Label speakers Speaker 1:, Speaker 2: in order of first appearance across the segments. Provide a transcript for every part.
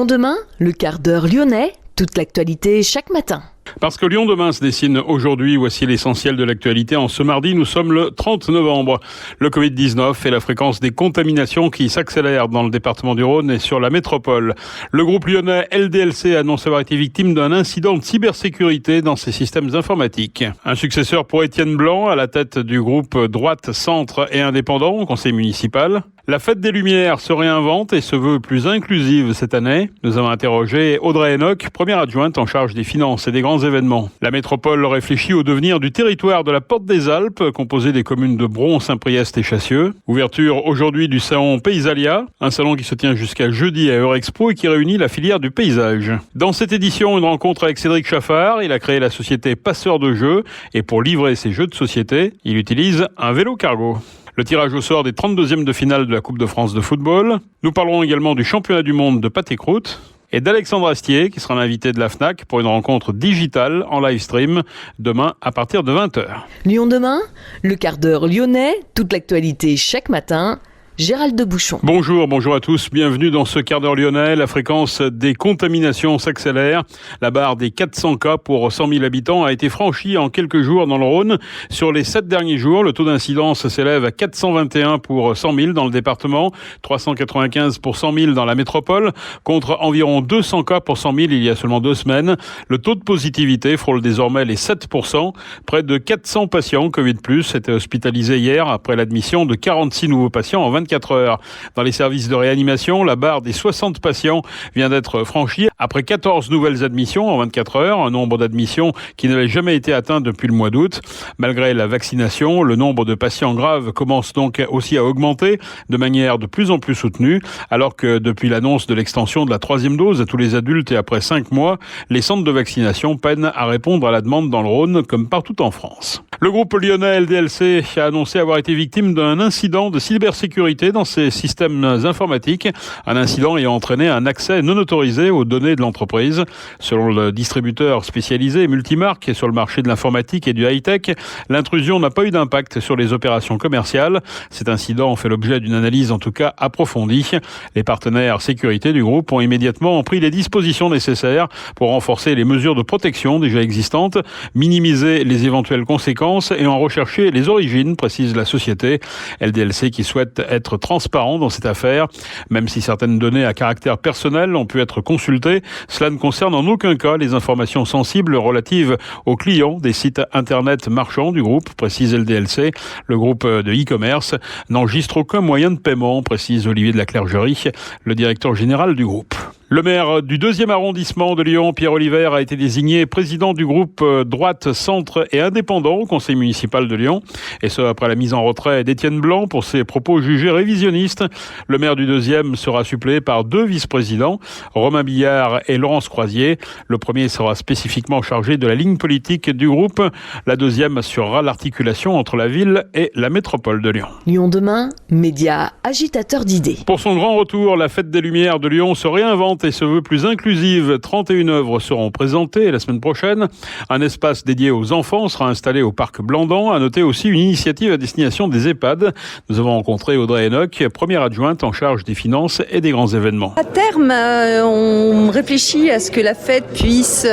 Speaker 1: Lyon demain, le quart d'heure lyonnais, toute l'actualité chaque matin.
Speaker 2: Parce que Lyon demain se dessine aujourd'hui, voici l'essentiel de l'actualité. En ce mardi, nous sommes le 30 novembre. Le Covid-19 et la fréquence des contaminations qui s'accélèrent dans le département du Rhône et sur la métropole. Le groupe lyonnais LDLC annonce avoir été victime d'un incident de cybersécurité dans ses systèmes informatiques. Un successeur pour Étienne Blanc à la tête du groupe droite, centre et indépendant au conseil municipal. La fête des Lumières se réinvente et se veut plus inclusive cette année. Nous avons interrogé Audrey Enoch, première adjointe en charge des finances et des grands événements. La métropole réfléchit au devenir du territoire de la Porte des Alpes, composé des communes de Bron, Saint-Priest et Chassieux. Ouverture aujourd'hui du salon Paysalia, un salon qui se tient jusqu'à jeudi à Eurexpo et qui réunit la filière du paysage. Dans cette édition, une rencontre avec Cédric Chaffard. Il a créé la société Passeur de Jeux et pour livrer ses jeux de société, il utilise un vélo cargo. Le tirage au sort des 32e de finale de la Coupe de France de football. Nous parlerons également du championnat du monde de pâté croûte et d'Alexandre Astier qui sera l'invité de la FNAC pour une rencontre digitale en live stream demain à partir de 20h.
Speaker 1: Lyon demain, le quart d'heure lyonnais, toute l'actualité chaque matin. Gérald de Bouchon.
Speaker 2: Bonjour à tous, bienvenue dans ce quart d'heure lyonnais. La fréquence des contaminations s'accélère. La barre des 400 cas pour 100 000 habitants a été franchie en quelques jours dans le Rhône. Sur les 7 derniers jours, le taux d'incidence s'élève à 421 pour 100 000 dans le département, 395 pour 100 000 dans la métropole, contre environ 200 cas pour 100 000 il y a seulement 2 semaines. Le taux de positivité frôle désormais les 7%. Près de 400 patients Covid+, étaient hospitalisés hier après l'admission de 46 nouveaux patients en 24 heures. Dans les services de réanimation, la barre des 60 patients vient d'être franchie après 14 nouvelles admissions en 24 heures, un nombre d'admissions qui n'avait jamais été atteint depuis le mois d'août. Malgré la vaccination, le nombre de patients graves commence donc aussi à augmenter de manière de plus en plus soutenue, alors que depuis l'annonce de l'extension de la 3e dose à tous les adultes et après 5 mois, les centres de vaccination peinent à répondre à la demande dans le Rhône comme partout en France. Le groupe lyonnais LDLC a annoncé avoir été victime d'un incident de cybersécurité dans ses systèmes informatiques, un incident ayant entraîné un accès non autorisé aux données de l'entreprise. Selon le distributeur spécialisé Multimarque sur le marché de l'informatique et du high-tech, l'intrusion n'a pas eu d'impact sur les opérations commerciales. Cet incident fait l'objet d'une analyse en tout cas approfondie. Les partenaires sécurité du groupe ont immédiatement pris les dispositions nécessaires pour renforcer les mesures de protection déjà existantes, minimiser les éventuelles conséquences et en rechercher les origines, précise la société. LDLC qui souhaite être transparent dans cette affaire. Même si certaines données à caractère personnel ont pu être consultées, cela ne concerne en aucun cas les informations sensibles relatives aux clients des sites internet marchands du groupe, précise LDLC. Le groupe de e-commerce n'enregistre aucun moyen de paiement, précise Olivier de la Clergerie, le directeur général du groupe. Le maire du 2e arrondissement de Lyon, Pierre Oliver, a été désigné président du groupe droite, centre et indépendant au conseil municipal de Lyon. Et ce, après la mise en retrait d'Étienne Blanc pour ses propos jugés révisionnistes. Le maire du 2e sera suppléé par 2 vice-présidents, Romain Billard et Laurence Croisier. Le premier sera spécifiquement chargé de la ligne politique du groupe. La 2e assurera l'articulation entre la ville et la métropole de Lyon.
Speaker 1: Lyon demain, média agitateur d'idées.
Speaker 2: Pour son grand retour, la fête des Lumières de Lyon se réinvente et se veut plus inclusive. 31 œuvres seront présentées la semaine prochaine. Un espace dédié aux enfants sera installé au parc Blandan. À noter aussi une initiative à destination des EHPAD. Nous avons rencontré Audrey Enoch, première adjointe en charge des finances et des grands événements.
Speaker 3: À terme, on réfléchit à ce que la fête puisse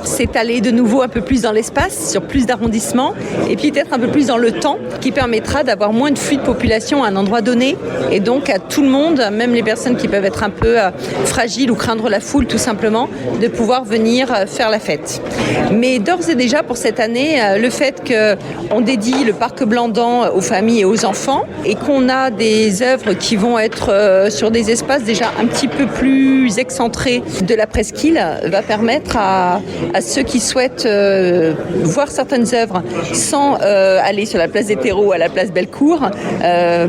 Speaker 3: s'étaler de nouveau un peu plus dans l'espace, sur plus d'arrondissements, et puis peut-être un peu plus dans le temps, qui permettra d'avoir moins de flux de population à un endroit donné, et donc à tout le monde, même les personnes qui peuvent être un peu fragiles ou craindre la foule tout simplement, de pouvoir venir faire la fête. Mais d'ores et déjà pour cette année, le fait qu'on dédie le parc Blandan aux familles et aux enfants et qu'on a des œuvres qui vont être sur des espaces déjà un petit peu plus excentrés de la presqu'île va permettre à ceux qui souhaitent voir certaines œuvres sans aller sur la place des terreaux à la place Bellecour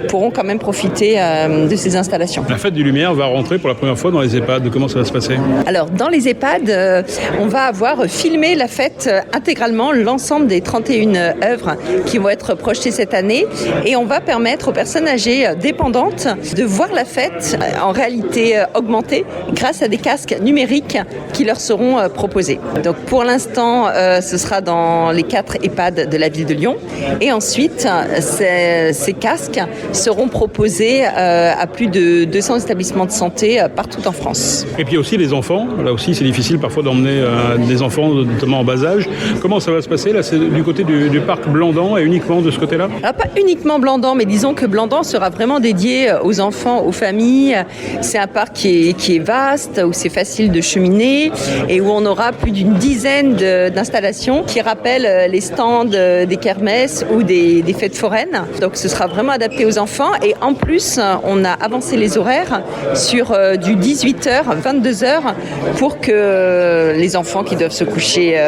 Speaker 3: pourront quand même profiter de ces installations.
Speaker 2: La fête des Lumières va rentrer pour la première fois dans les EHPAD. Comment ça va se passer ?
Speaker 3: Alors, dans les EHPAD, on va avoir filmé la fête intégralement, l'ensemble des 31 œuvres qui vont être projetées cette année. Et on va permettre aux personnes âgées dépendantes de voir la fête en réalité augmentée grâce à des casques numériques qui leur seront proposés. Donc, pour l'instant, ce sera dans les 4 EHPAD de la ville de Lyon. Et ensuite, ces casques seront proposés à plus de 200 établissements de santé partout en France. plus.
Speaker 2: Et puis aussi les enfants, là aussi c'est difficile parfois d'emmener des enfants, notamment en bas âge. Comment ça va se passer? Là, c'est du côté du parc Blandan et uniquement de ce côté-là?
Speaker 3: Alors, pas uniquement Blandan, mais disons que Blandan sera vraiment dédié aux enfants, aux familles. C'est un parc qui est vaste, où c'est facile de cheminer et où on aura plus d'une dizaine d'installations qui rappellent les stands des kermesses ou des fêtes foraines. Donc ce sera vraiment adapté aux enfants et en plus on a avancé les horaires sur du 18h, 22h pour que les enfants qui doivent se coucher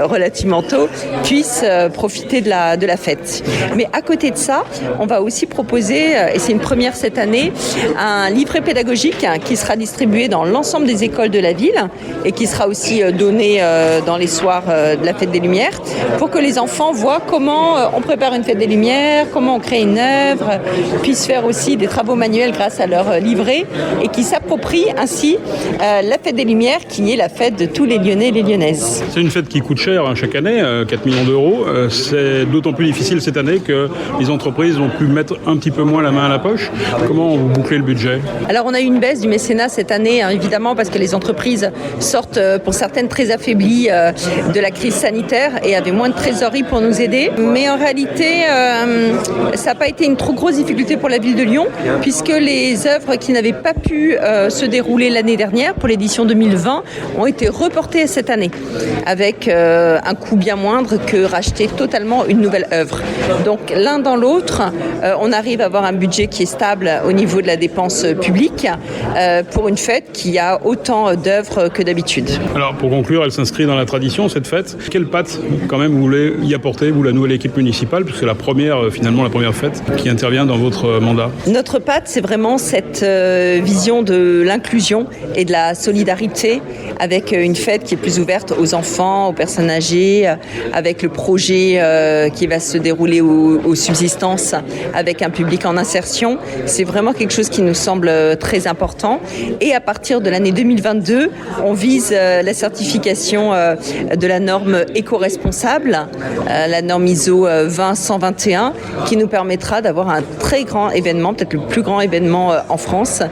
Speaker 3: relativement tôt puissent profiter de la fête. Mais à côté de ça, on va aussi proposer, et c'est une première cette année, un livret pédagogique qui sera distribué dans l'ensemble des écoles de la ville et qui sera aussi donné dans les soirs de la Fête des Lumières pour que les enfants voient comment on prépare une Fête des Lumières, comment on crée une œuvre, puissent faire aussi des travaux manuels grâce à leur livret et qui s'approprient ainsi la Fête des Lumières qui est la fête de tous les Lyonnais et les Lyonnaises.
Speaker 2: C'est une fête qui coûte cher chaque année, 4 millions d'euros. C'est d'autant plus difficile cette année que les entreprises ont pu mettre un petit peu moins la main à la poche. Comment vous bouclez le budget?
Speaker 3: Alors on a eu une baisse du mécénat cette année, évidemment, parce que les entreprises sortent pour certaines très affaiblies de la crise sanitaire et avaient moins de trésorerie pour nous aider. Mais en réalité, ça n'a pas été une trop grosse difficulté pour la ville de Lyon, puisque les œuvres qui n'avaient pas pu se dérouler l'année dernière pour l'édition 2020 ont été reportées cette année, avec un coût bien moindre que racheter totalement une nouvelle œuvre. Donc l'un dans l'autre, on arrive à avoir un budget qui est stable au niveau de la dépense publique pour une fête qui a autant d'œuvres que d'habitude.
Speaker 2: Alors pour conclure, elle s'inscrit dans la tradition cette fête. Quelle patte quand même vous voulez y apporter, vous, la nouvelle équipe municipale, puisque c'est la première fête qui intervient dans votre mandat?
Speaker 3: Notre patte, c'est vraiment cette vision de l'inclusion et de la solidarité avec une fête qui est plus ouverte aux enfants, aux personnes âgées, avec le projet qui va se dérouler aux subsistances avec un public en insertion. C'est vraiment quelque chose qui nous semble très important. Et à partir de l'année 2022, on vise la certification de la norme éco-responsable, la norme ISO 20121, qui nous permettra d'avoir un très grand événement, peut-être le plus grand événement en France,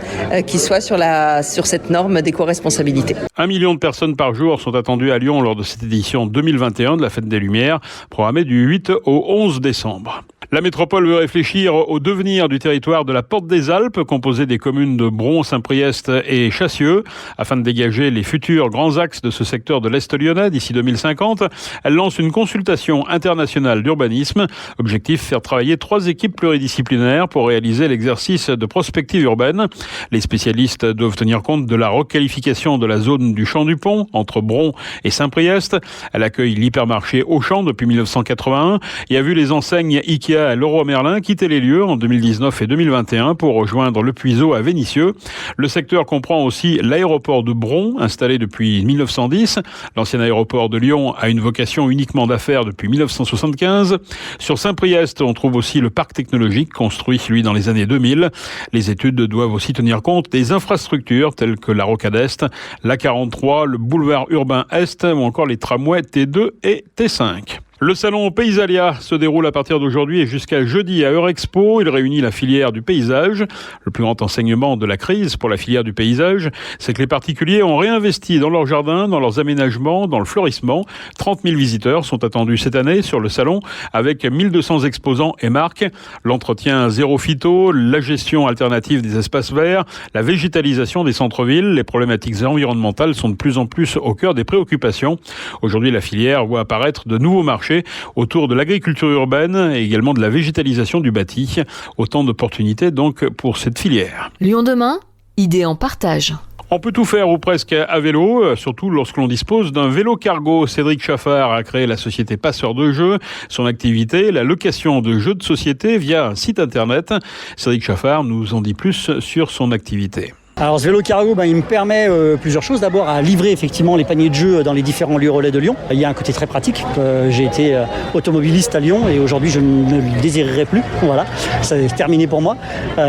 Speaker 3: qui soit sur cette norme d'éco-responsabilité.
Speaker 2: 1 million de personnes par jour sont attendues à Lyon lors de cette édition 2021 de la Fête des Lumières, programmée du 8 au 11 décembre. La métropole veut réfléchir au devenir du territoire de la Porte des Alpes, composé des communes de Bron, Saint-Priest et Chassieux, afin de dégager les futurs grands axes de ce secteur de l'Est lyonnais d'ici 2050. Elle lance une consultation internationale d'urbanisme. Objectif, faire travailler 3 équipes pluridisciplinaires pour réaliser l'exercice de prospective urbaine. Les spécialistes doivent tenir compte de la requalification de la zone du Champ du Pont, entre Bron et Saint-Priest. Elle accueille l'hypermarché Auchan depuis 1981 et a vu les enseignes Ikea et Leroy Merlin quitter les lieux en 2019 et 2021 pour rejoindre le Puiseau à Vénissieux. Le secteur comprend aussi l'aéroport de Bron, installé depuis 1910. L'ancien aéroport de Lyon a une vocation uniquement d'affaires depuis 1975. Sur Saint-Priest, on trouve aussi le parc technologique, construit lui dans les années 2000. Les études doivent aussi tenir compte des infrastructures telles que la Rocade Est, la 43, le boulevard urbain Est ou encore les tramways T2 et T5. Le salon Paysalia se déroule à partir d'aujourd'hui et jusqu'à jeudi à Eurexpo. Il réunit la filière du paysage. Le plus grand enseignement de la crise pour la filière du paysage, c'est que les particuliers ont réinvesti dans leurs jardins, dans leurs aménagements, dans le fleurissement. 30 000 visiteurs sont attendus cette année sur le salon avec 1200 exposants et marques. L'entretien zéro phyto, la gestion alternative des espaces verts, la végétalisation des centres-villes, les problématiques environnementales sont de plus en plus au cœur des préoccupations. Aujourd'hui, la filière voit apparaître de nouveaux marchés autour de l'agriculture urbaine et également de la végétalisation du bâti. Autant d'opportunités donc pour cette filière.
Speaker 1: Lyon demain, idées en partage.
Speaker 2: On peut tout faire ou presque à vélo, surtout lorsque l'on dispose d'un vélo cargo. Cédric Chaffard a créé la société Passeur de Jeux. Son activité, la location de jeux de société via un site internet. Cédric Chaffard nous en dit plus sur son activité.
Speaker 4: Alors ce vélo cargo, il me permet plusieurs choses. D'abord à livrer effectivement les paniers de jeux dans les différents lieux relais de Lyon. Il y a un côté très pratique. J'ai été automobiliste à Lyon et aujourd'hui je ne le désirerai plus. Voilà, c'est terminé pour moi.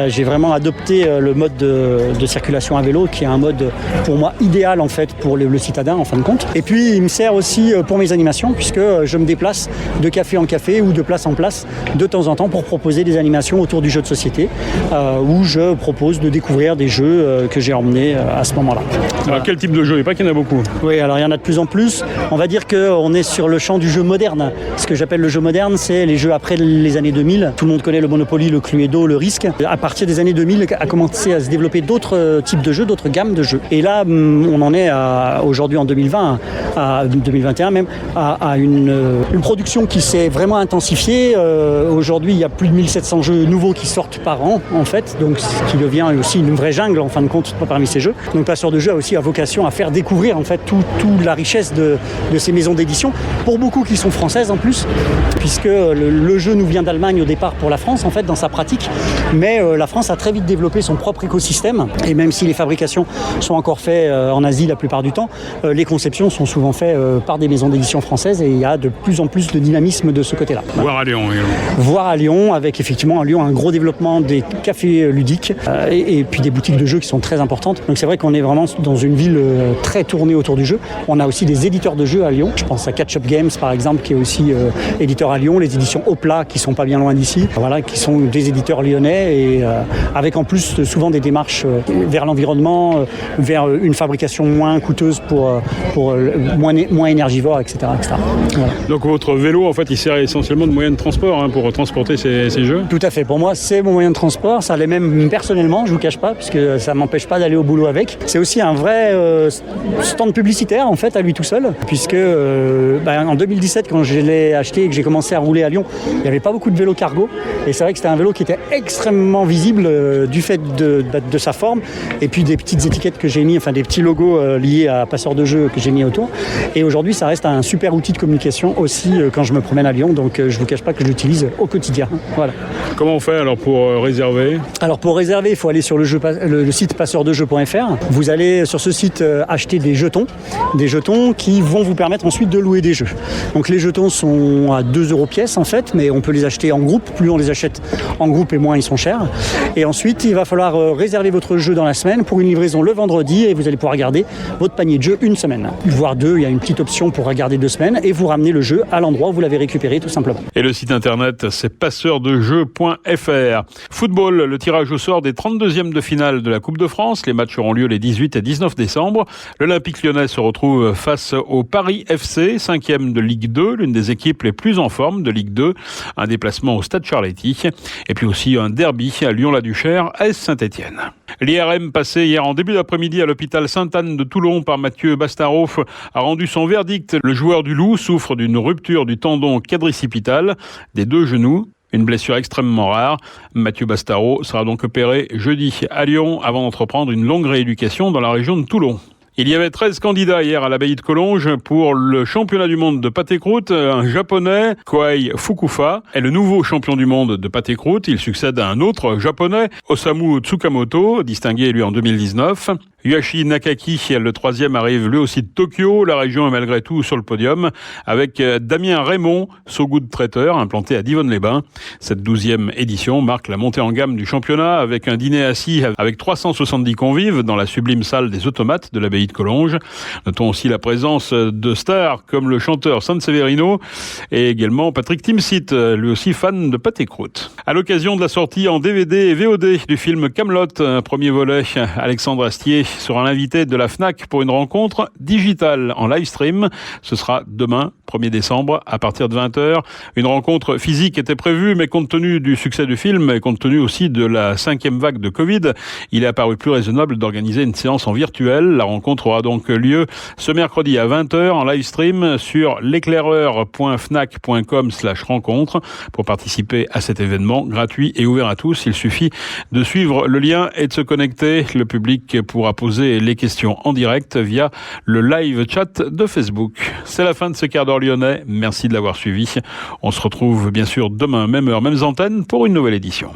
Speaker 4: J'ai vraiment adopté le mode de circulation à vélo qui est un mode pour moi idéal en fait pour le citadin en fin de compte. Et puis il me sert aussi pour mes animations puisque je me déplace de café en café ou de place en place de temps en temps pour proposer des animations autour du jeu de société où je propose de découvrir des jeux que j'ai emmené à ce moment-là. Voilà.
Speaker 2: Alors quel type de jeu? Il n'y a pas qu'il y en a beaucoup.
Speaker 4: Oui, alors il y en a de plus en plus. On va dire qu'on est sur le champ du jeu moderne. Ce que j'appelle le jeu moderne, c'est les jeux après les années 2000. Tout le monde connaît le Monopoly, le Cluedo, le Risk. À partir des années 2000, a commencé à se développer d'autres types de jeux, d'autres gammes de jeux. Et là, on en est aujourd'hui en 2020, à 2021 même, à une production qui s'est vraiment intensifiée. Aujourd'hui, il y a plus de 1700 jeux nouveaux qui sortent par an, en fait, donc ce qui devient aussi une vraie jungle, en fin de compte, parmi ces jeux. Donc Passeur de jeu a aussi vocation à faire découvrir, en fait, toute la richesse de ces maisons d'édition, pour beaucoup qui sont françaises en plus, puisque le jeu nous vient d'Allemagne au départ pour la France, en fait, dans sa pratique, mais la France a très vite développé son propre écosystème, et même si les fabrications sont encore faites en Asie la plupart du temps, les conceptions sont souvent faites par des maisons d'édition françaises, et il y a de plus en plus de dynamisme de ce côté-là.
Speaker 2: Voire à Lyon.
Speaker 4: Voire à Lyon, avec effectivement à Lyon un gros développement des cafés ludiques et puis des boutiques de jeux qui sont très importantes. Donc c'est vrai qu'on est vraiment dans une ville très tournée autour du jeu. On a aussi des éditeurs de jeux à Lyon. Je pense à Catch Up Games par exemple, qui est aussi éditeur à Lyon, les éditions Opla qui sont pas bien loin d'ici, voilà, qui sont des éditeurs lyonnais et avec en plus souvent des démarches vers l'environnement, vers une fabrication moins coûteuse pour moins énergivore, etc. Voilà.
Speaker 2: Donc votre vélo, en fait, il sert essentiellement de moyen de transport pour transporter ces jeux?
Speaker 4: Tout à fait. Pour moi, c'est mon moyen de transport. Ça l'est même personnellement, je vous cache pas, puisque ça m'empêche pas d'aller au boulot avec. C'est aussi un vrai stand publicitaire, en fait, à lui tout seul, puisque en 2017, quand je l'ai acheté et que j'ai commencé à rouler à Lyon, il n'y avait pas beaucoup de vélos cargo. Et c'est vrai que c'était un vélo qui était extrêmement visible du fait de sa forme, et puis des petites étiquettes que j'ai mis, enfin des petits logos liés à Passeur de jeu que j'ai mis autour. Et aujourd'hui, ça reste un super outil de communication aussi quand je me promène à Lyon. Donc je vous cache pas que je l'utilise au quotidien. Voilà.
Speaker 2: Comment on fait alors pour réserver?
Speaker 4: Alors pour réserver, il faut aller sur le site passeurdejeu.fr. Vous allez sur ce site acheter des jetons qui vont vous permettre ensuite de louer des jeux. Donc les jetons sont à 2 € pièce en fait, mais on peut les acheter en groupe. Plus on les achète en groupe et moins ils sont chers. Et ensuite, il va falloir réserver votre jeu dans la semaine pour une livraison le vendredi et vous allez pouvoir garder votre panier de jeu une semaine. Voire 2, il y a une petite option pour garder 2 semaines et vous ramenez le jeu à l'endroit où vous l'avez récupéré tout simplement.
Speaker 2: Et le site internet, c'est passeurdejeu.fr. Football, le tirage au sort des 32e de finale de la Coupe de France. Les matchs auront lieu les 18 et 19 décembre. L'Olympique lyonnais se retrouve face au Paris FC, 5e de Ligue 2, l'une des équipes les plus en forme de Ligue 2. Un déplacement au Stade Charletti. Et puis aussi un derby à Lyon-la-Duchère, AS Saint-Étienne. L'IRM passé hier en début d'après-midi à l'hôpital Sainte-Anne de Toulon par Mathieu Bastareaud a rendu son verdict. Le joueur du Loup souffre d'une rupture du tendon quadricipital des 2 genoux. Une blessure extrêmement rare. Mathieu Bastareaud sera donc opéré jeudi à Lyon avant d'entreprendre une longue rééducation dans la région de Toulon. Il y avait 13 candidats hier à l'abbaye de Collonges pour le championnat du monde de pâté-croûte. Un japonais, Kohei Fukufa, est le nouveau champion du monde de pâté-croûte. Il succède à un autre japonais, Osamu Tsukamoto, distingué lui en 2019. Yuashi Nakaki, le 3e, arrive lui aussi de Tokyo. La région est malgré tout sur le podium avec Damien Raymond, So Good traiteur, implanté à Divonne-les-Bains. Cette 12e édition marque la montée en gamme du championnat avec un dîner assis avec 370 convives dans la sublime salle des automates de l'abbaye de Collonges. Notons aussi la présence de stars comme le chanteur Sanseverino et également Patrick Timsit, lui aussi fan de pâté-croûte. À l'occasion de la sortie en DVD et VOD du film Kaamelott, premier volet, Alexandre Astier sera l'invité de la Fnac pour une rencontre digitale en live stream. Ce sera demain, 1er décembre, à partir de 20h. Une rencontre physique était prévue, mais compte tenu du succès du film et compte tenu aussi de la 5e vague de Covid, il est apparu plus raisonnable d'organiser une séance en virtuel. La rencontre aura donc lieu ce mercredi à 20h en live stream sur l'éclaireur.fnac.com/rencontre. Pour participer à cet événement gratuit et ouvert à tous, il suffit de suivre le lien et de se connecter. Le public pourra poser les questions en direct via le live chat de Facebook. C'est la fin de ce quart d'heure lyonnais. Merci de l'avoir suivi. On se retrouve bien sûr demain, même heure, mêmes antennes pour une nouvelle édition.